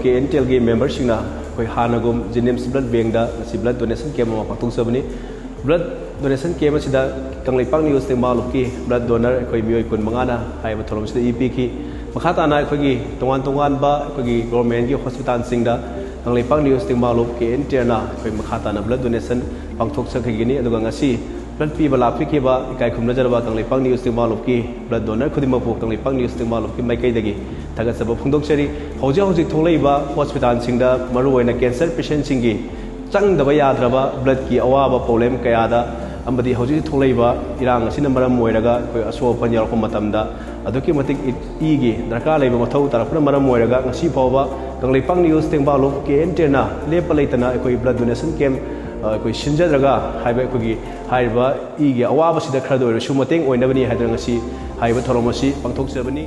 KNTL की member सिंगना कोई हानगुम जेनिम्स blood bank दा ब्लड डोनेशन कैम्प अमा पांगथोंगजबनी ब्लड डोनेशन कैम्प असिदा कंगलेपांग न्यूज़ तेंबालुप की ब्लड डोनर कोई मियोय कुन मंगाना हाइबा थोरमसिदा ईपी की मखाताना कोई तोंगान तोंगान बा कोई गवर्नमेंट की हॉस्पिटल सिंगदा कंगलेपांग न्यूज़ तेंबालुप KNTL ना कोई मखाताना ब्लड डोनेशन पांगथोंगसखगिनी अदुगा ngasi ब्लड पीबा लाफिखिबा इकाय खुमनजरबा कंगलेपांग न्यूज़ तेंबालुप की ब्लड डोनर खुदिमपु कंगलेपांग न्यूज़ तेंबालुप की माइकैदगी थागतसबा फोंदोकचरी हौजा हौजिक थोंलैबा हॉस्पिटल सिंगदा मरुओइना कैंसर पेशेंट सिंगी चंगदबा याद्रबा ब्लड की अवाबा प्रॉब्लम कयादा अमदी हौजिक थोंलैबा इरांग असिना मरम ओइरगा कोई असोपन यारको मतमदा अदुकी मतिक इगी दरकार लैबा मथौ तरफना मरम ओइरगा ngasi फावबा कंगलेपांग न्यूज़ तेंबालुप KNTL ना लेप लैतना कोई ब्लड डोनेशन कैम्प कोई सिंजद्रगा हाइबा कोई हाइबा इगी अवाबा सिदा खरद ओइरसु मतेंग ओइनबनी हाइदर ngasi हाइबा थोरमसी पांगथोकजबनी।